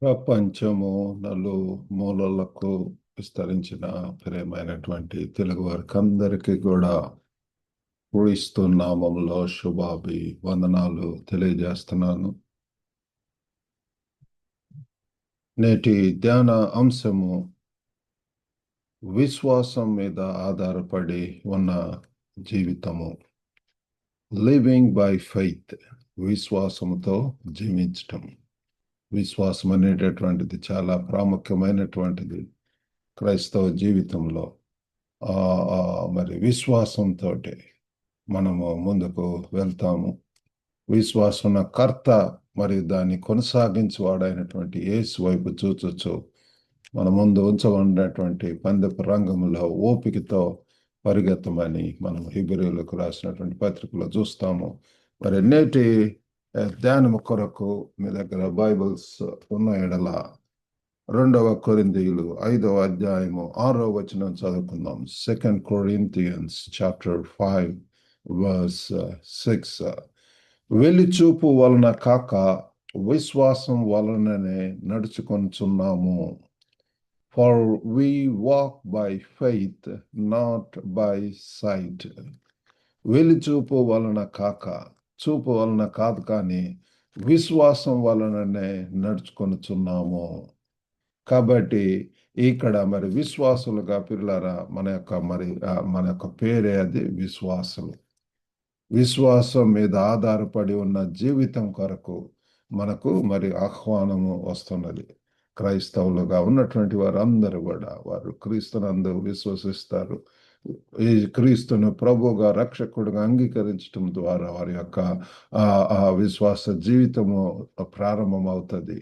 ప్రపంచము మూలలకు విస్తరించిన ప్రియమైనటువంటి తెలుగు వారికి అందరికీ కూడా క్రీస్తు నామములో వందనాలు తెలియజేస్తున్నాను. నేటి ధ్యాన అంశము విశ్వాసం మీద ఆధారపడి ఉన్న జీవితము, లివింగ్ బై ఫెయిత్, విశ్వాసముతో జీవించటం. విశ్వాసం అనేటటువంటిది చాలా ప్రాముఖ్యమైనటువంటిది క్రైస్తవ జీవితంలో. మరి విశ్వాసంతో మనము ముందుకు వెళ్తాము. విశ్వాసం కర్త మరియు దాన్ని కొనసాగించేవాడైనటువంటి యేసు వైపు చూచొచ్చు మన ముందు ఉంచబడినటువంటి పందెపు రంగంలో ఓపికతో పరిగెత్తమని మనం హెబ్రీయులకు రాసినటువంటి పత్రికలో చూస్తాము. మరి నేటి ధ్యానము కొరకు మీ దగ్గర బైబిల్స్ ఉన్న ఎడల 2 కొరింథీయులు 5వ అధ్యాయము 6వ వచనం చదువుకుందాం. 2 Corinthians chapter 5 verse 6. వెలిచూపు వలన కాక విశ్వాసం వలననే నడుచుకొనుచున్నాము. For we walk by faith, not by sight. వెలిచూపు వలన కాక, చూపు వలన కాదు కానీ విశ్వాసం వలననే నడుచుకొనుచున్నాము. కాబట్టి ఇక్కడ మరి విశ్వాసులుగా పిల్లరా మన యొక్క పేరే అది విశ్వాసులు. విశ్వాసం మీద ఆధారపడి ఉన్న జీవితం కొరకు మనకు మరి ఆహ్వానము వస్తున్నది. క్రైస్తవులుగా ఉన్నటువంటి వారు అందరూ కూడా వారు క్రీస్తునందు విశ్వసిస్తారు. ఈ క్రీస్తును ప్రభువుగా రక్షకుడుగా అంగీకరించడం ద్వారా వారి యొక్క విశ్వాస జీవితము ప్రారంభమవుతుంది.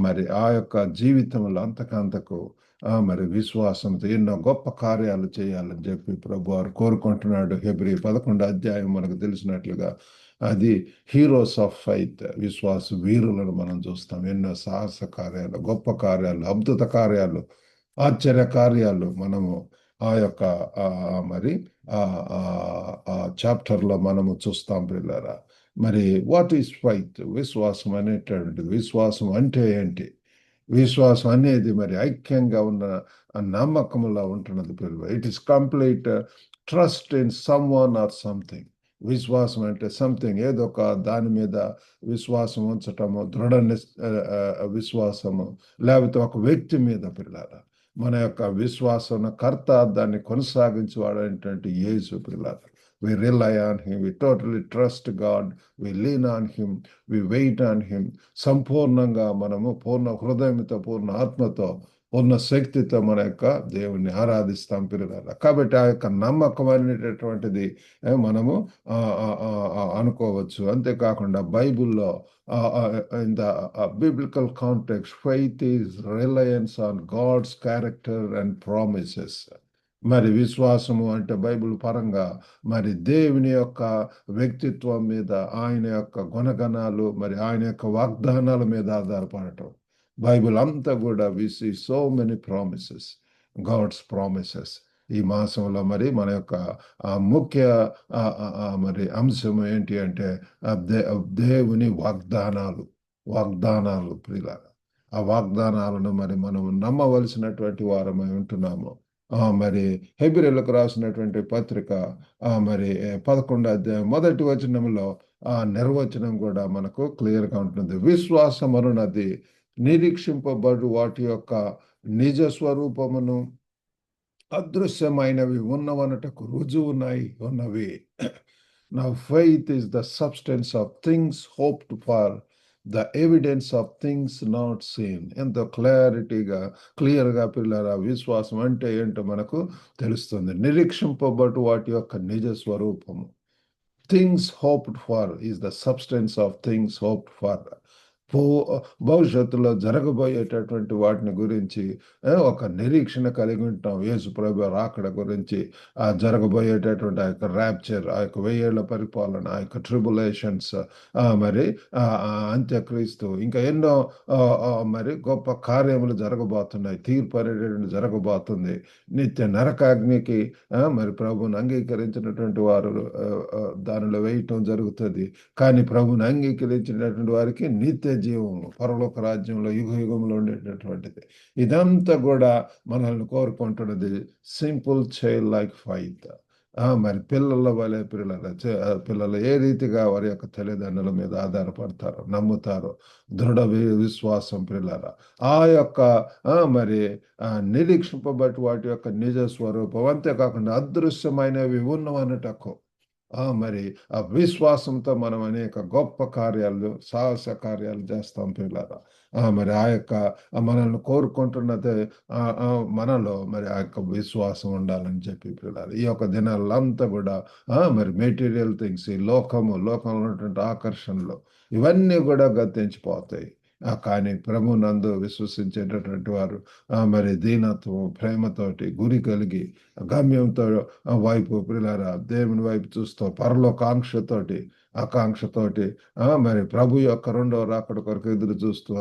మరి ఆ యొక్క జీవితంలో అంతకంతకు మరి విశ్వాసంతో ఎన్నో గొప్ప కార్యాలు చేయాలని చెప్పి ప్రభు వారు కోరుకుంటున్నాడు. హెబ్రీ 11వ అధ్యాయం మనకు తెలిసినట్లుగా అది హీరోస్ ఆఫ్ ఫెయిత్, విశ్వాస వీరులను మనం చూస్తాం. ఎన్నో సాహస కార్యాలు, గొప్ప కార్యాలు, అద్భుత కార్యాలు, ఆశ్చర్య కార్యాలు మనము ఆ యొక్క మరి చాప్టర్లో మనము చూస్తాం పిల్లరా. మరి వాట్ ఈస్ ఫెయిత్? విశ్వాసం అనేటటువంటిది, విశ్వాసం అంటే ఏంటి? విశ్వాసం అనేది మరి ఐక్యంగా ఉన్న నమ్మకంలో ఉంటున్నది పిల్లలు. It is complete trust in some one or something. విశ్వాసం అంటే సంథింగ్, ఏదో ఒక దాని మీద విశ్వాసం ఉంచటము, దృఢ విశ్వాసము, లేకపోతే ఒక వ్యక్తి మీద పిల్లలు. మన యొక్క విశ్వాసం కర్త, దాన్ని కొనసాగించేవాడైనటువంటి యేసు పిల్లలు. We rely on him, we totally trust God, we lean on him, we wait on him. సంపూర్ణంగా మనము పూర్ణ హృదయంతో, పూర్ణ ఆత్మతో, పూర్ణ శక్తితో మన యొక్క దేవుణ్ణి ఆరాధిస్తాం పిల్లల. కాబట్టి ఆ యొక్క నమ్మకం అనేటటువంటిది మనము అనుకోవచ్చు. అంతేకాకుండా బైబిల్లో in the biblical context, faith is reliance on God's character and promises. మరి విశ్వాసము అంటే బైబిల్ పరంగా మరి దేవుని యొక్క వ్యక్తిత్వం మీద, ఆయన యొక్క గుణగణాలు, మరి ఆయన యొక్క వాగ్దానాల మీద ఆధారపడటం. బైబిల్ అంతా కూడా we see so many promises, God's promises. ఈ మాసంలో మరి మన యొక్క ముఖ్య మరి అంశం ఏంటి అంటే దేవుని వాగ్దానాలు ప్రియుల. ఆ వాగ్దానాలను మరి మనం నమ్మవలసినటువంటి వారమై ఉంటున్నాము. మరి హెబ్రీయులకు రాసినటువంటి పత్రిక మరి 11వ అధ్యాయం 1వ వచనంలో ఆ నిర్వచనం కూడా మనకు క్లియర్గా ఉంటుంది. విశ్వాసం అనున్నది నిరీక్షింపబడు వాటి యొక్క నిజ స్వరూపమును, అదృశ్యమైనవి ఉన్నవనటకు ఉన్నవి. Now faith is the substance of things hoped for, the evidence of things not seen. ఎంతో క్లియర్గా పిల్లల విశ్వాసం అంటే ఏంటో మనకు తెలుస్తుంది. నిరీక్షింపబడు వాటి యొక్క నిజ స్వరూపము. Things hoped for is the substance of things hoped for. భవిష్యత్తులో జరగబోయేటటువంటి వాటిని గురించి ఒక నిరీక్షణ కలిగి ఉంటాం. యేసు ప్రభు రాకడ గురించి, ఆ జరగబోయేటటువంటి ఆ యొక్క ర్యాప్చర్, ఆ యొక్క 1000 ఏళ్ల పరిపాలన, ఆ యొక్క ట్రిబులేషన్స్, మరి అంత్యక్రీస్తు, ఇంకా ఎన్నో మరి గొప్ప కార్యములు జరగబోతున్నాయి. తీర్పు అనేటటువంటి జరగబోతుంది. నిత్య నరకాగ్నికి మరి ప్రభువుని అంగీకరించినటువంటి వారు దానిలో వేయటం జరుగుతుంది. కానీ ప్రభువుని అంగీకరించినటువంటి వారికి నిత్య జీవము, పరలోక రాజ్యంలో యుగ యుగంలో ఉండేటటువంటిది. ఇదంతా కూడా మనల్ని కోరుకుంటున్నది సింపుల్ చైల్డ్ లైక్ ఫైత్. మరి పిల్లల వలె పిల్లలు ఏ రీతిగా వారి యొక్క తల్లిదండ్రుల మీద ఆధారపడతారో, నమ్ముతారో, దృఢ విశ్వాసం పిల్లల ఆ యొక్క మరి నిరీక్షింపబట్టి వాటి యొక్క నిజ స్వరూపం, అంతేకాకుండా అదృశ్యమైనవి ఉన్నవన్నటకు మరి ఆ విశ్వాసంతో మనం అనేక గొప్ప కార్యాలు, సాహస కార్యాలు చేస్తాం పిల్లరా. మరి ఆ యొక్క మనల్ని కోరుకుంటున్నదే మనలో మరి ఆ యొక్క విశ్వాసం ఉండాలని చెప్పి పిల్లలు ఈ యొక్క దినాలంతా కూడా మరి మెటీరియల్ థింగ్స్, ఈ లోకంలో ఉన్నటువంటి ఆకర్షణలు ఇవన్నీ కూడా గతించిపోతాయి. కానీ ప్రభు నందు విశ్వసించేటటువంటి వారు మరి దీనత్వం, ప్రేమతోటి, గురి కలిగి, గమ్యంతో వైపు పిల్లరా దేవుని వైపు చూస్తూ పరలోకాంక్షతోటి, ఆకాంక్షతోటి మరి ప్రభు యొక్క రెండవ రాకడ కొరకు ఎదురు చూస్తూ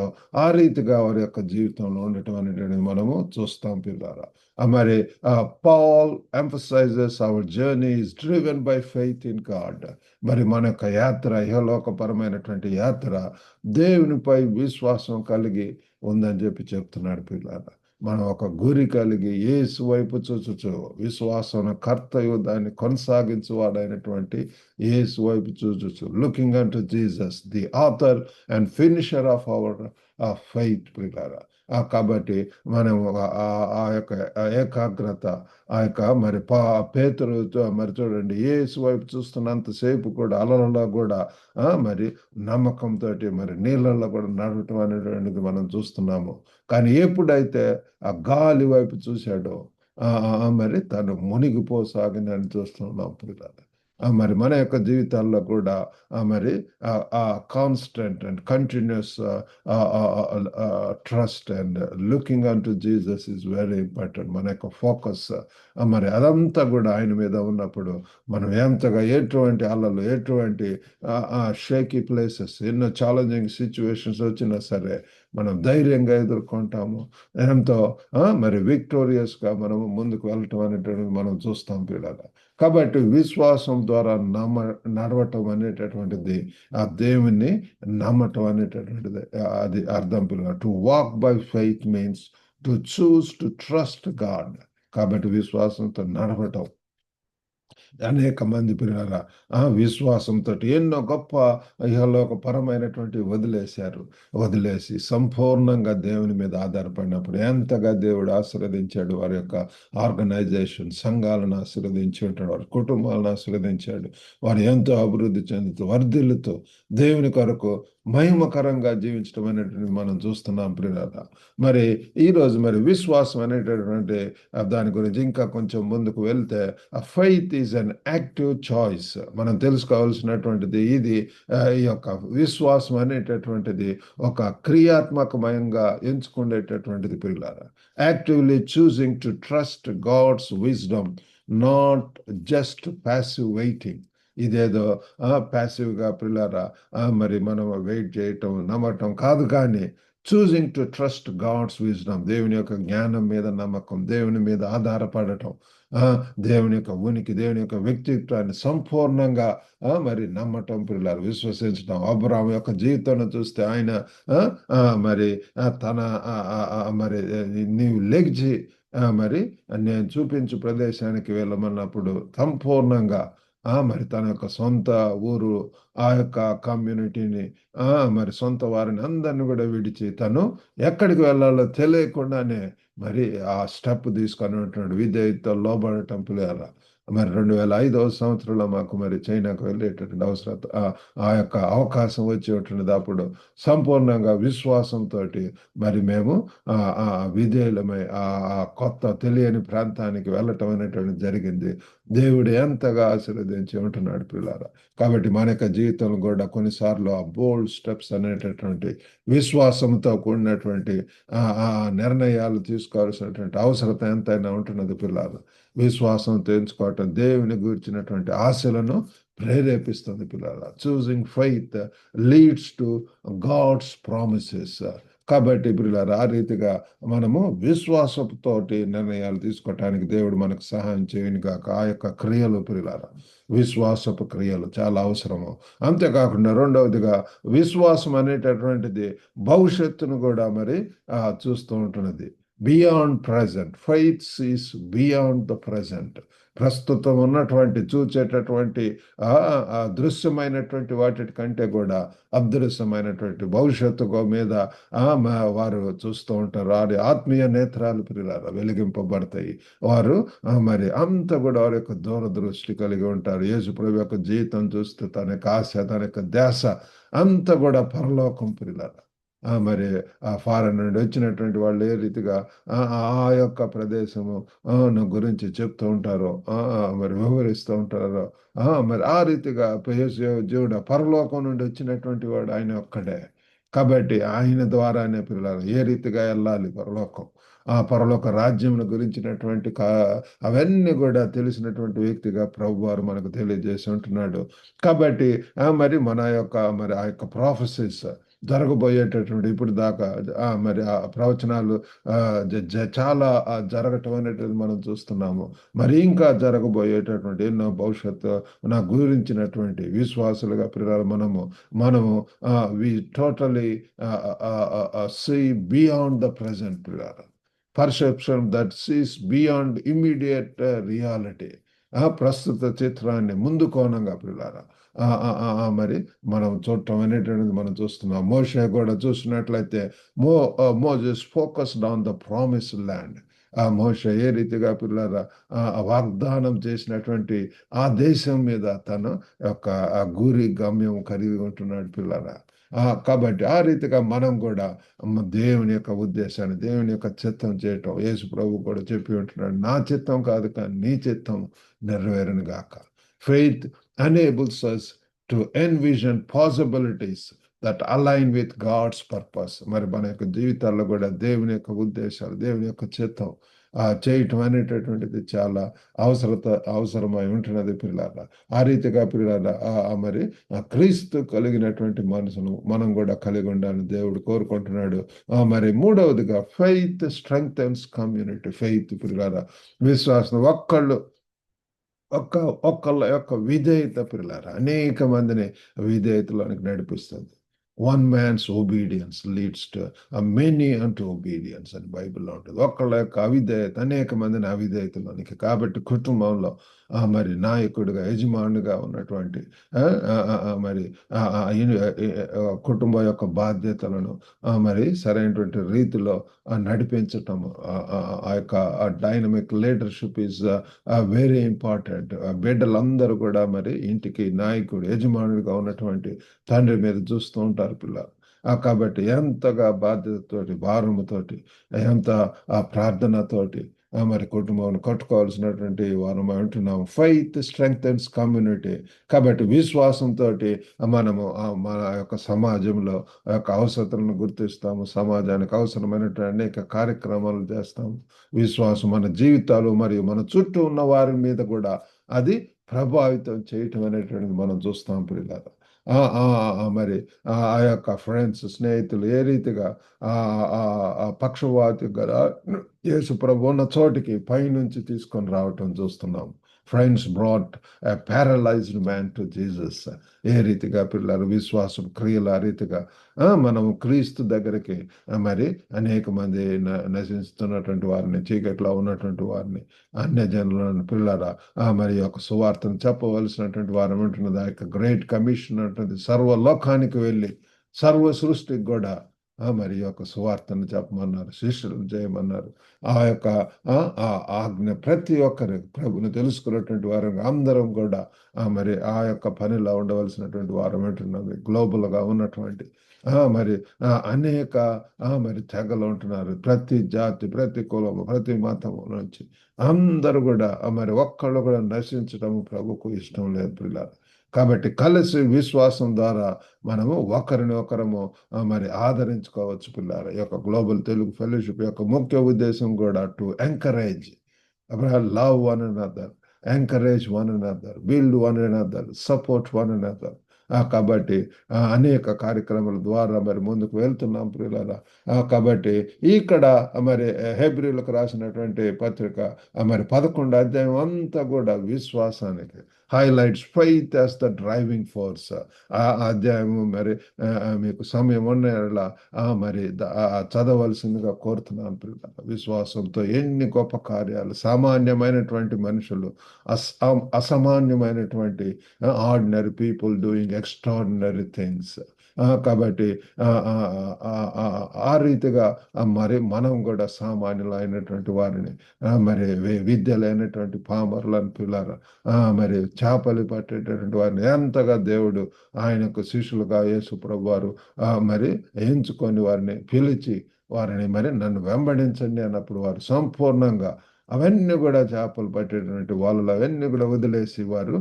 ఆ రీతిగా వారి యొక్క జీవితంలో ఉండటం అనేటువంటి మనము చూస్తాం పిల్లరా. మరి Paul emphasizes our journey is driven by faith in God. మరి మన యొక్క యాత్ర, ఇహలోకపరమైనటువంటి యాత్ర దేవునిపై విశ్వాసం కలిగి ఉందని చెప్పి చెప్తున్నాడు పిల్లరా. మనం ఒక గురి కలిగి యేసు వైపు చూచుచు, విశ్వాసం కర్తయు దాన్ని కొనసాగించువాడైనటువంటి యేసు వైపు చూచుచు, looking unto Jesus the author and finisher of our faith పిల్లరా. కాబట్టి మనం ఆ యొక్క ఏకాగ్రత, ఆ యొక్క మరి పేతురు మరి చూడండి యేసు వైపు చూస్తున్నంతసేపు కూడా అలలలో కూడా మరి నమ్మకంతో మరి నీళ్ళల్లో కూడా నడవటం అనేటువంటిది మనం చూస్తున్నాము. కానీ ఎప్పుడైతే ఆ గాలి వైపు చూశాడో మరి తను మునిగిపోసాగినని చూస్తున్నాం పిల్లలు. మరి మన యొక్క జీవితాల్లో కూడా మరి constant and continuous trust and looking unto Jesus is very important. మన యొక్క ఫోకస్ మరి అదంతా కూడా ఆయన మీద ఉన్నప్పుడు మనం ఎంతగా ఎటువంటి అల్లలు, ఎటువంటి షేకీ ప్లేసెస్, ఎన్నో ఛాలెంజింగ్ సిచ్యువేషన్స్ వచ్చినా సరే మనం ధైర్యంగా ఎదుర్కొంటాము. ఎంతో మరి విక్టోరియస్గా మనము ముందుకు వెళ్ళటం అనేటువంటిది మనం చూస్తాం పిల్లలు. కాబట్టి విశ్వాసం ద్వారా నడవటం అనేటటువంటిది ఆ దేవుని నమ్మటం అనేటటువంటిది అది అర్థం పిల్లలు. To walk by faith means to choose to trust God. కాబట్టి విశ్వాసంతో నడవటం. అనేక మంది పిల్లల విశ్వాసంతో ఎన్నో గొప్ప ఇహలోక పరమైనటువంటి వదిలేసి సంపూర్ణంగా దేవుని మీద ఆధారపడినప్పుడు ఎంతగా దేవుడు ఆశీర్వదించాడు. వారి యొక్క ఆర్గనైజేషన్, సంఘాలను ఆశీర్వదించి ఉంటాడు, వారి కుటుంబాలను ఆశీర్వదించాడు. వారు ఎంతో అభివృద్ధి చెందుతూ వర్ధిల్లుతూ దేవుని కొరకు మహిమకరంగా జీవించడం అనేటువంటిది మనం చూస్తున్నాం ప్రియులారా. మరి ఈరోజు మరి విశ్వాసం అనేటటువంటి దాని గురించి ఇంకా కొంచెం ముందుకు వెళ్తే faith is an active choice. మనం తెలుసుకోవాల్సినటువంటిది ఇది. ఈ యొక్క విశ్వాసం అనేటటువంటిది ఒక క్రియాత్మకమయంగా ఎంచుకునేటటువంటిది పిల్లారా. Actively choosing to trust God's wisdom, not just passive waiting. ఇదేదో ప్యాసివ్గా పిల్లారా మరి మనం వెయిట్ చేయటం, నమ్మటం కాదు, కానీ choosing to trust God's wisdom, దేవుని యొక్క జ్ఞానం మీద నమ్మకం, దేవుని మీద ఆధారపడటం, దేవుని యొక్క ఉనికి, దేవుని యొక్క వ్యక్తిత్వాన్ని సంపూర్ణంగా మరి నమ్మటం పిల్లలు, విశ్వసించడం. అబ్రాహాము యొక్క జీవితాన్ని చూస్తే ఆయన మరి తన మరి నీవు లెగ్జి మరి నేను చూపించు ప్రదేశానికి వెళ్ళమన్నప్పుడు సంపూర్ణంగా మరి తన యొక్క సొంత ఊరు, ఆ యొక్క కమ్యూనిటీని, మరి సొంత వారిని అందరిని కూడా విడిచి తను ఎక్కడికి వెళ్ళాలో తెలియకుండానే మరి ఆ స్టెప్ తీసుకొని ఉంటున్నాడు. విధేయతతో లోబడటం పిల్లల. మరి 2005వ సంవత్సరంలో మాకు మరి చైనాకు వెళ్ళేటటువంటి అవసరం, ఆ యొక్క అవకాశం వచ్చి ఉంటున్నది. అప్పుడు సంపూర్ణంగా విశ్వాసంతో మరి మేము విధేయులమై ఆ కొత్త తెలియని ప్రాంతానికి వెళ్ళటం అనేటువంటి జరిగింది. దేవుడు ఎంతగా ఆశీర్వదించి ఉంటున్నాడు పిల్లారా. కాబట్టి మన యొక్క జీవితంలో కూడా కొన్నిసార్లు ఆ బోల్డ్ స్టెప్స్ అనేటటువంటి విశ్వాసంతో కూడినటువంటి నిర్ణయాలు తీసుకోవాల్సినటువంటి అవసరత ఎంతైనా ఉంటున్నది పిల్లారా. విశ్వాసంతో ఎంచుకోవటం దేవుని గురించినటువంటి ఆశలను ప్రేరేపిస్తుంది పిల్లల. Choosing faith leads to God's promises. కాబట్టి ప్రియులారా ఆ రీతిగా మనము విశ్వాసంతోటి నిర్ణయాలు తీసుకోవటానికి దేవుడు మనకు సహాయం చేయను గాక. ఆ యొక్క క్రియలు ప్రియులారా, విశ్వాసపు క్రియలు చాలా అవసరము. అంతేకాకుండా రెండవదిగా విశ్వాసం అనేటటువంటిది భవిష్యత్తును కూడా మరి చూస్తూ ఉంటున్నది. Beyond present, faith is beyond the present. ప్రస్తుతం ఉన్నటువంటి చూచేటటువంటి ఆ దృశ్యమైనటువంటి వాటి కంటే కూడా అదృశ్యమైనటువంటి భవిష్యత్తు మీద వారు చూస్తూ ఉంటారు. వారి ఆత్మీయ నేత్రాలు ప్రియులారా వెలిగింపబడతాయి. వారు మరి అంత కూడా వారి యొక్క దూరదృష్టి కలిగి ఉంటారు. యేసు ప్రభు యొక్క జీవితం చూస్తే తన యొక్క ఆశ, తన యొక్క ధ్యాస అంతా కూడా పరలోకం ప్రియులారా. మరి ఆ ఫారెన్ నుండి వచ్చినటువంటి వాళ్ళు ఏ రీతిగా ఆ యొక్క ప్రదేశము గురించి చెప్తూ ఉంటారో, మరి వివరిస్తూ ఉంటారో, మరి ఆ రీతిగా జీవుడు పరలోకం నుండి వచ్చినటువంటి వాడు ఆయన ఒక్కడే. కాబట్టి ఆయన ద్వారానే పిల్లలు ఏ రీతిగా వెళ్ళాలి పరలోకం, ఆ పరలోక రాజ్యం గురించినటువంటి అవన్నీ కూడా తెలిసినటువంటి వ్యక్తిగా ప్రభు వారు మనకు తెలియజేసి ఉంటున్నాడు. కాబట్టి మరి మన యొక్క మరి ఆ యొక్క ప్రాఫెసెస్ జరగబోయేటటువంటి ఇప్పుడు దాకా మరి ఆ ప్రవచనాలు చాలా జరగటం అనేటిది మనం చూస్తున్నాము. మరి ఇంకా జరగబోయేటటువంటి ఎన్నో భవిష్యత్తు నా గురించినటువంటి విశ్వాసులుగా పిల్లలు మనము we totally see beyond the present పిల్లలు, perception that sees beyond immediate reality. ప్రస్తుత చిత్రాన్ని ముందు కోణంగా పిల్లారా మరి మనం చూడటం అనేటువంటిది మనం చూస్తున్నాం. మోషే కూడా చూసినట్లయితే Moses focused on the promise land. ఆ మోషే ఏ రీతిగా పిల్లరా వాగ్దానం చేసినటువంటి ఆ దేశం మీద తన యొక్క గురి గమ్యం కలిగి ఉంటున్నాడు పిల్లరా. కాబట్టి ఆ రీతిగా మనం కూడా దేవుని యొక్క ఉద్దేశాన్ని, దేవుని యొక్క చిత్తం చేయటం యేసు ప్రభు కూడా చెప్పి ఉంటున్నాడు. నా చిత్తం కాదు కానీ నీ చిత్తం నెరవేరును గాక. Faith enables us to envision possibilities that align with God's purpose. మరి మన యొక్క జీవితాల్లో కూడా దేవుని యొక్క ఉద్దేశాలు, దేవుని యొక్క చిత్తం చేయటం అనేటటువంటిది చాలా అవసరమై ఉంటున్నది పిల్లారా. ఆ రీతిగా పిల్లారా మరి క్రీస్తు కలిగినటువంటి మనసును మనం కూడా కలిగి ఉండాలని దేవుడు కోరుకుంటున్నాడు. మరి మూడవదిగా ఫెయిత్ స్ట్రెంగ్థెన్స్ కమ్యూనిటీ. ఫెయిత్ పిల్లారా విశ్వాసం ఒక్కళ్ళ యొక్క విధేయత పిల్లారా అనేక మందిని విధేయతలోనికి నడిపిస్తుంది. One man's obedience leads to many అంటూ ఒబీడియన్స్ అని బైబిల్లో ఉంటుంది. ఒక్కళ్ళ యొక్క అవిధేయత అనేక మందిని అవిధేయతలోనికి. కాబట్టి కుటుంబంలో మరి నాయకుడిగా, యజమానుడిగా ఉన్నటువంటి మరి కుటుంబం యొక్క బాధ్యతలను మరి సరైనటువంటి రీతిలో నడిపించటము, ఆ యొక్క dynamic leadership is very important. బిడ్డలందరూ కూడా మరి ఇంటికి నాయకుడు, యజమానుడిగా ఉన్నటువంటి తండ్రి మీద చూస్తూ ఉంటారు పిల్లలు. కాబట్టి ఎంతగా బాధ్యతతోటి, భారముతోటి, ఎంత ప్రార్థనతోటి మరి కుటుంబం కట్టుకోవాల్సినటువంటి వారం అంటున్నాం. Faith strengthens community. కాబట్టి విశ్వాసంతో మనము మన యొక్క సమాజంలో యొక్క అవసరతలను గుర్తిస్తాము, సమాజానికి అవసరమైనటువంటి అనేక కార్యక్రమాలు చేస్తాము. విశ్వాసం మన జీవితాలు మరియు మన చుట్టూ ఉన్న వారి మీద కూడా అది ప్రభావితం చేయటం అనేటువంటిది మనం చూస్తాం పిల్లలు. మరి ఆ యొక్క ఫ్రెండ్స్, స్నేహితులు ఏ రీతిగా పక్షవాతి కదా యేసు ప్రభు ఉన్న చోటికి పైనుంచి తీసుకొని రావటం చూస్తున్నాం. Friends brought paralysed man to Jesus. ఏ రీతిగా పిల్లలు విశ్వాసం క్రియలు ఆ రీతిగా మనము క్రీస్తు దగ్గరికి మరి అనేక మంది నశిస్తున్నటువంటి వారిని, చీకట్లో ఉన్నటువంటి వారిని, అన్యజనులను పిల్లరా మరి యొక్క సువార్తను చెప్పవలసినటువంటి వారు ఉంటున్నది. ఆ యొక్క గ్రేట్ కమిషన్ అంటుంది సర్వలోకానికి వెళ్ళి సర్వ సృష్టికి కూడా మరి యొక్క సువార్తను చెప్పమన్నారు, శిష్యులను చేయమన్నారు. ఆ యొక్క ఆజ్ఞ ప్రతి ఒక్కరు ప్రభుని తెలుసుకున్నటువంటి వారు అందరం కూడా మరి ఆ యొక్క పనిలో ఉండవలసినటువంటి వారు ఉంటున్నది. గ్లోబల్గా ఉన్నటువంటి మరి అనేక మరి తెగలు ఉంటున్నారు. ప్రతి జాతి, ప్రతి కులము, ప్రతి మతము నుంచి అందరూ కూడా మరి ఒక్కళ్ళు కూడా నశించడం ప్రభుకు ఇష్టం లేదు పిల్లలు. కాబట్టి కలిసి విశ్వాసం ద్వారా మనము ఒకరము మరి ఆదరించుకోవచ్చు పిల్లలు. ఈ యొక్క గ్లోబల్ తెలుగు ఫెలోషిప్ యొక్క ముఖ్య ఉద్దేశం కూడా to encourage, love one another, encourage one another, build one another, support one another. కాబట్టి అనేక కార్యక్రమాల ద్వారా మరి ముందుకు వెళ్తున్నాం ప్రియులారా. కాబట్టి ఇక్కడ మరి హెబ్రీలకు రాసినటువంటి పత్రిక మరి 11 అధ్యాయం అంతా కూడా విశ్వాసానికి highlights faith as the driving force. ఆ అధ్యాయము మరి మీకు సమయం ఉన్న మరి చదవలసిందిగా కోరుతున్నాను ప్రియులారా. విశ్వాసంతో ఎన్ని గొప్ప కార్యాలు, సామాన్యమైనటువంటి మనుషులు, అసామాన్యమైనటువంటి ordinary people doing extraordinary things. కాబట్టి ఆ ఆ, ఆ, ఆ, ఆ రీతిగా మరి మనం కూడా సామాన్యులైనటువంటి వారిని మరి విద్య లేనటువంటి పామరులను పిల్లలు మరి చేపలు పట్టేటటువంటి వారిని ఎంతగా దేవుడు ఆయనకు శిష్యులుగా యేసు ప్రభు వారు మరి ఎంచుకొని వారిని పిలిచి వారిని మరి నన్ను వెంబడించండి అన్నప్పుడు వారు సంపూర్ణంగా అవన్నీ కూడా చేపలు పట్టేటువంటి వాళ్ళు అవన్నీ కూడా వదిలేసి వారు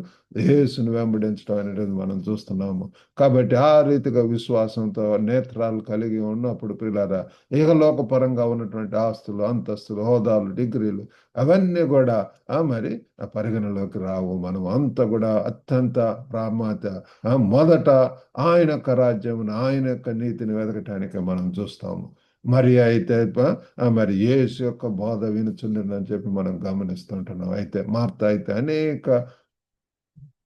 యేసును వెంబడించడం అనేది మనం చూస్తున్నాము. కాబట్టి ఆ రీతిగా విశ్వాసంతో నేత్రాలు కలిగి ఉన్నప్పుడు పిల్లరా ఇహలోకపరంగా ఉన్నటువంటి ఆస్తులు, అంతస్తులు, హోదాలు, డిగ్రీలు అవన్నీ కూడా మరి పరిగణలోకి రావు. మనం అంతా కూడా అత్యంత ప్రాముఖ్యత మొదట ఆయన యొక్క రాజ్యమును, ఆయన యొక్క నీతిని వెతకటానికి మనం చూస్తాము. మరి అయితే మరి యేసు యొక్క బోధ వినుచుండని చెప్పి మనం గమనిస్తుంటున్నాం. అయితే మార్త అయితే అనేక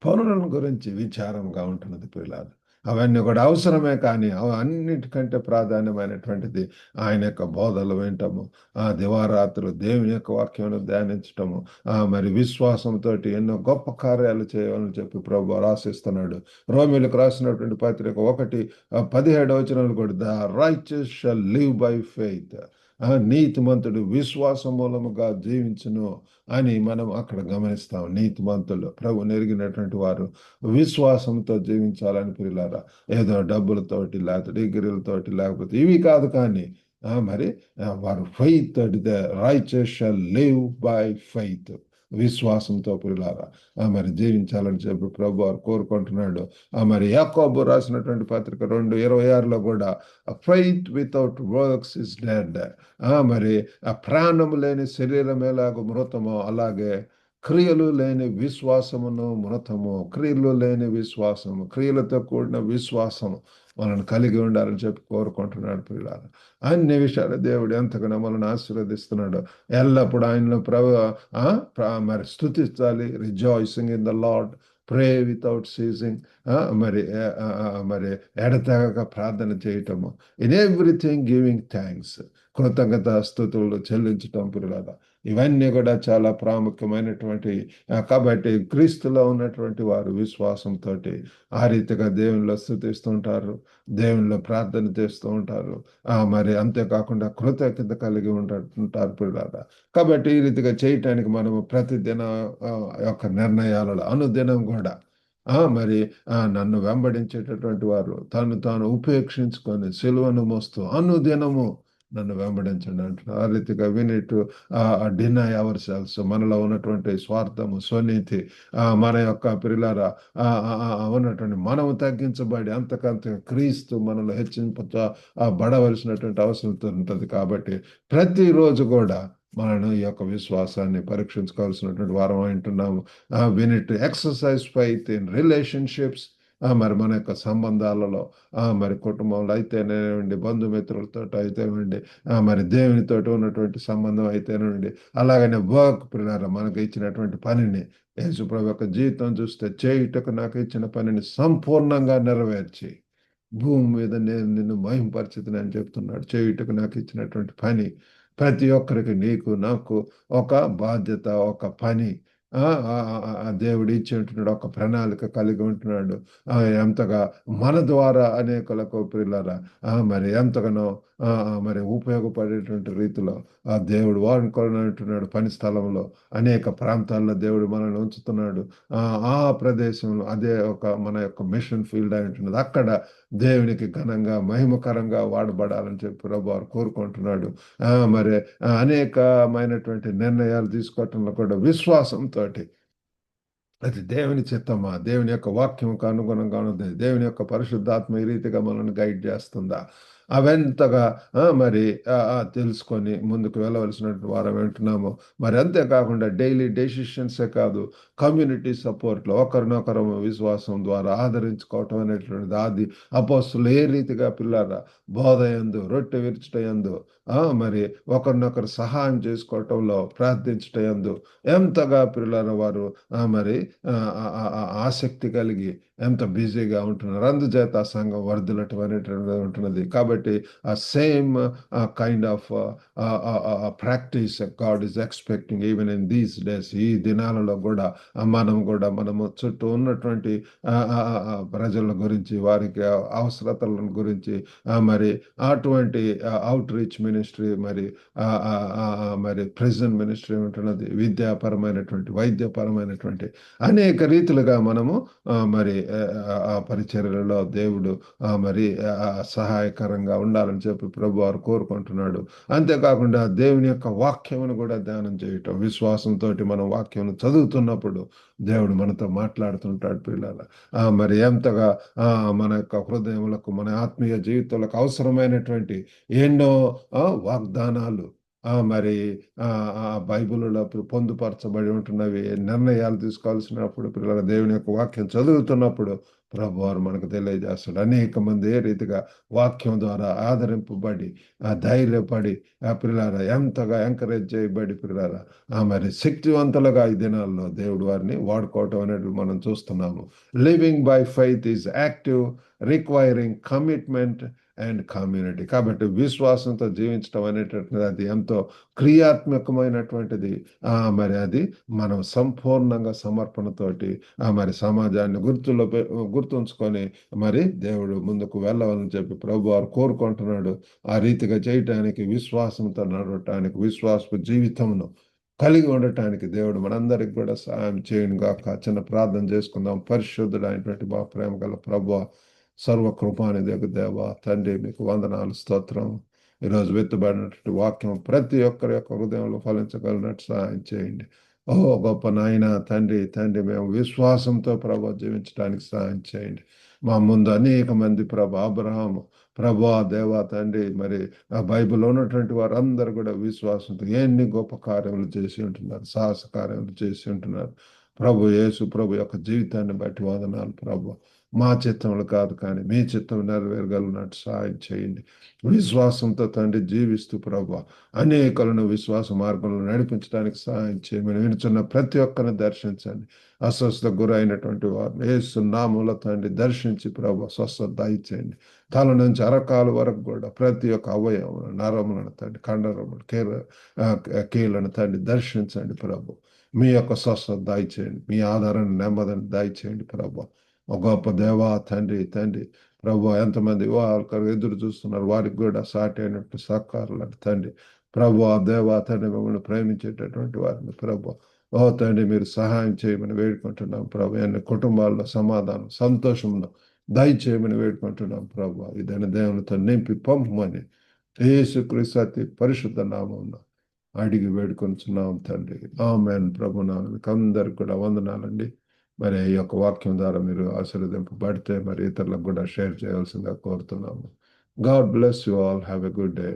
పనులను గురించి విచారంగా ఉంటున్నది పిల్లలు. అవన్నీ కూడా అవసరమే, కానీ అన్నిటికంటే ప్రాధాన్యమైనటువంటిది ఆయన యొక్క బోధలు వింటము, ఆ దివారాత్రులు దేవుని యొక్క వాక్యం ధ్యానించటము, మరి విశ్వాసంతో ఎన్నో గొప్ప కార్యాలు చేయాలని చెప్పి ప్రభు రాసిస్తున్నాడు. రోమిలకు రాసినటువంటి పత్రిక 1:17 కూడా the righteous shall live by faith. నీతిమంతుడు విశ్వాస మూలముగా జీవించును అని మనం అక్కడ గమనిస్తాం. నీతిమంతులు ప్రభు నెరిగినటువంటి వారు విశ్వాసంతో జీవించాలని పిల్లారా. ఏదో డబ్బులతోటి లేకపోతే డిగ్రీలతోటి లేకపోతే ఇవి కాదు, కానీ మరి వారు faith, the righteous shall live by faith, విశ్వాసంతో పిల్లారా మరి జీవించాలని చెప్పి ప్రభు వారు కోరుకుంటున్నాడు. మరి యాకోబు రాసినటువంటి పత్రిక 2:26 కూడా faith without works is dead. మరి ఆ ప్రాణము లేని శరీరం ఎలాగో మృతమో అలాగే క్రియలు లేని విశ్వాసమును మృతము. క్రియలు లేని విశ్వాసము, క్రియలతో కూడిన విశ్వాసము మనల్ని కలిగి ఉండాలని చెప్పి కోరుకుంటున్నాడు పిల్లలు. అన్ని విషయాలు దేవుడు ఎంతగానో మనల్ని ఆశీర్వదిస్తున్నాడు. ఎల్లప్పుడూ ఆయనలో మరి స్తుతించాలి. Rejoicing in the Lord, pray without ceasing. మరి ఎడతెగక ప్రార్థన చేయటము, ఇన్ ఎవ్రీథింగ్ గివింగ్ థ్యాంక్స్, కృతజ్ఞత స్తుతులు చెల్లించటం పిల్లలు. ఇవన్నీ కూడా చాలా ప్రాముఖ్యమైనటువంటి. కాబట్టి క్రీస్తులో ఉన్నటువంటి వారు విశ్వాసంతో ఆ రీతిగా దేవునిలో స్తుతిస్తుంటారు, దేవునిలో ప్రార్థన చేస్తూ ఉంటారు. మరి అంతేకాకుండా కృతజ్ఞత కలిగి ఉంటారు పిల్లలు. కాబట్టి ఈ రీతిగా చేయటానికి మనము ప్రతిదిన యొక్క నిర్ణయాలలో అనుదినం కూడా మరి నన్ను వెంబడించేటటువంటి వారు తాను ఉపేక్షించుకొని సిలువను మోస్తూ అనుదినము నన్ను వెంబడించండి అంటున్నారు. ఆ రీతిగా వినిట్ డినై అవర్ సెల్స్, మనలో ఉన్నటువంటి స్వార్థము, స్వనీతి, మన యొక్క పిల్లల ఉన్నటువంటి మనము తగ్గించబడి అంతకంత క్రీస్తు మనలో బడవలసినటువంటి అవసరం ఉంటుంది. కాబట్టి ప్రతిరోజు కూడా మనను ఈ యొక్క విశ్వాసాన్ని పరీక్షించుకోవాల్సినటువంటి వారం అంటున్నాము. వినిట్ ఎక్సర్సైజ్ ఫెయిత్ ఇన్ రిలేషన్షిప్స్, మరి మన యొక్క సంబంధాలలో మరి కుటుంబంలో అయితేనేవ్వండి, బంధుమిత్రులతో అయితేనండి, మరి దేవునితో ఉన్నటువంటి సంబంధం అయితేనండి, అలాగనే వర్క్ పిల్లల మనకు ఇచ్చినటువంటి పనిని యేసుప్రభు యొక్క జీవితం చూస్తే చేయుటకు నాకు ఇచ్చిన పనిని సంపూర్ణంగా నెరవేర్చి భూమి మీద నేను నిన్ను మహింపరిచితిని అని చెప్తున్నాడు. చేయుటకు నాకు ఇచ్చినటువంటి పని, ప్రతి ఒక్కరికి నీకు నాకు ఒక బాధ్యత, ఒక పని దేవుడు ఇచ్చి ఉంటున్నాడు, ఒక ప్రణాళిక కలిగి ఉంటున్నాడు. ఎంతగా మన ద్వారా అనేకులకు పిల్లరా మరి ఎంతగానో మరి ఉపయోగపడేటువంటి రీతిలో దేవుడు వాడుకోవాలంటున్నాడు. పని స్థలంలో అనేక ప్రాంతాల్లో దేవుడు మనల్ని ఉంచుతున్నాడు. ఆ ప్రదేశంలో అదే మన యొక్క మిషన్ ఫీల్డ్ అయి ఉంటున్నది. అక్కడ దేవునికి ఘనంగా మహిమకరంగా వాడబడాలని చెప్పి ప్రభు వారు కోరుకుంటున్నాడు. మరి అనేకమైనటువంటి నిర్ణయాలు తీసుకోవటంలో కూడా విశ్వాసంతో అది దేవుని చిత్తమా? దేవుని యొక్క వాక్యంకు అనుగుణంగా ఉన్నది. దేవుని యొక్క పరిశుద్ధాత్మ ఈ రీతిగా మనల్ని గైడ్ చేస్తుందా? అవంతగా మరి తెలుసుకొని ముందుకు వెళ్ళవలసినటువంటి వారం వింటున్నాము. మరి అంతేకాకుండా డైలీ డెసిషన్సే కాదు, కమ్యూనిటీ సపోర్ట్‌లో ఒకరినొకరు విశ్వాసం ద్వారా ఆదరించుకోవటం అనేటువంటిది ఆది అపోస్తులు ఏ రీతిగా పిల్లారా బోధయందు, రొట్టె విరుచుటయందు, మరి ఒకరినొకరు సహాయం చేసుకోవటంలో, ప్రార్థించుటయందు ఎంతగా పిల్లారా వారు మరి ఆసక్తి కలిగి ఎంత బిజీగా ఉంటున్నారు. అందుచేత ఆ సంఘం వర్ధిల్లటం అనేటువంటిది ఉంటున్నది. కాబట్టి ఆ same kind of practice God is expecting even in these days. ఈ దినాలలో కూడా మనము చుట్టూ ఉన్నటువంటి ప్రజల గురించి, వారికి అవసరతలను గురించి, మరి అటువంటి అవుట్ రీచ్ మినిస్ట్రీ, మరి ప్రెజెంట్ మినిస్ట్రీ ఉంటున్నది. విద్యాపరమైనటువంటి, వైద్యపరమైనటువంటి అనేక రీతులుగా మనము మరి ఆ పరిచర్యలలో దేవుడు మరి సహాయకరంగా ఉండాలని చెప్పి ప్రభు వారు కోరుకుంటున్నాడు. అంతేకాకుండా దేవుని యొక్క వాక్యమును కూడా ధ్యానం చేయటం, విశ్వాసంతో మనం వాక్యం చదువుతున్నప్పుడు దేవుడు మనతో మాట్లాడుతుంటాడు పిల్లల. మరి ఎంతగా మన యొక్క హృదయములకు, మన ఆత్మీయ జీవితాలకు అవసరమైనటువంటి ఎన్నో వాగ్దానాలు మరి బైబిల్లో పొందుపరచబడి ఉంటున్నవి. నిర్ణయాలు తీసుకోవాల్సినప్పుడు పిల్లల దేవుని యొక్క వాక్యం చదువుతున్నప్పుడు ప్రభు వారు మనకు తెలియజేస్తాడు. అనేక మంది ఏ రీతిగా వాక్యం ద్వారా ఆదరింపబడి, ధైర్యపడి, పిల్లల ఎంతగా ఎంకరేజ్ చేయబడి పిల్లల మరి శక్తివంతులుగా ఈ దినాల్లో దేవుడు వారిని వాడుకోవటం అనేది మనం చూస్తున్నాము. Living by faith is active, requiring commitment and community. కాబట్టి విశ్వాసంతో జీవించడం అనేటటువంటిది అది ఎంతో క్రియాత్మకమైనటువంటిది. మరి అది మనం సంపూర్ణంగా సమర్పణతోటి మరి సమాజాన్ని గుర్తుంచుకొని మరి దేవుడు ముందుకు వెళ్ళవాలని చెప్పి ప్రభు వారు కోరుకుంటున్నాడు. ఆ రీతిగా చేయటానికి, విశ్వాసంతో నడవటానికి, విశ్వాసపు జీవితమును కలిగి ఉండటానికి దేవుడు మనందరికి కూడా సహాయం చేయను గాక. చిన్న ప్రార్థన చేసుకుందాం. పరిశుద్ధుడు అయినటువంటి బా ప్రేమ గల ప్రభువా, సర్వకృపానిధి దేవ తండ్రి, మీకు వందనాలు, స్తోత్రం. ఈరోజు వెతుబడినటువంటి వాక్యం ప్రతి ఒక్కరి యొక్క హృదయంలో ఫలించగలిగినట్టు సహాయం చేయండి. ఓ గొప్ప నాయన తండ్రి, మేము విశ్వాసంతో ప్రభు జీవించడానికి సహాయం చేయండి. మా ముందు అనేక మంది అబ్రహాము దేవా తండ్రి, మరి ఆ బైబిల్లో ఉన్నటువంటి వారందరూ కూడా విశ్వాసంతో ఎన్ని గొప్ప కార్యములు చేసి ఉంటున్నారు, సాహస కార్యములు చేసి ఉంటున్నారు. యేసు ప్రభు యొక్క జీవితాన్ని బట్టి వందనాలు ప్రభు. మా చిత్తములు కాదు కానీ మీ చిత్తం నెరవేరగలిగినట్టు సహాయం చేయండి. విశ్వాసంతో తండ్రి జీవిస్తూ ప్రభు అనేకలను విశ్వాస మార్గంలో నడిపించడానికి సహాయం చేయమని వినుచున్న ప్రతి ఒక్కరిని దర్శించండి. అస్వస్థకు గురైనటువంటి వారిని యేసు నామములో తండ్రి దర్శించి ప్రభు స్వస్థత దయచేయండి. తల నుంచి అరకాల వరకు కూడా ప్రతి ఒక్క అవయవం, నరములను తండ్రి, కండరములు, కీళ్ళను తండ్రి దర్శించండి ప్రభు. మీ యొక్క స్వస్థత దయచేయండి. మీ ఆధారాన్ని, నెమ్మదిని దయచేయండి ప్రభు. ఒక గొప్ప దేవా తండ్రి ప్రభు, ఎంతమంది వివాహాలకు ఎదురు చూస్తున్నారు, వారికి కూడా సాటి అయినట్టు సహకారులు తండ్రి. ప్రభు దేవా తండ్రి, మిమ్మల్ని ప్రేమించేటటువంటి వారిని ప్రభు తండ్రి మీరు సహాయం చేయమని వేడుకుంటున్నాం ప్రభు. అన్ని కుటుంబాల్లో సమాధానం, సంతోషంలో దయచేయమని వేడుకుంటున్నాం ప్రభు. ఇదైన దేవునితో నింపి పంపమని యేసుక్రీస్తు అతి పరిశుద్ధ నామమున అడిగి వేడుకొంచున్నాం తండ్రి. ఆమేన్. ప్రభు నామమునకు అందరికి కూడా వందనాలండి. మరి ఈ యొక్క వాక్యం ద్వారా మీరు ఆశీర్వదింపబడితే మరి ఇతరులకు కూడా షేర్ చేయాల్సిందిగా కోరుతున్నాము. God bless you all. Have a good day.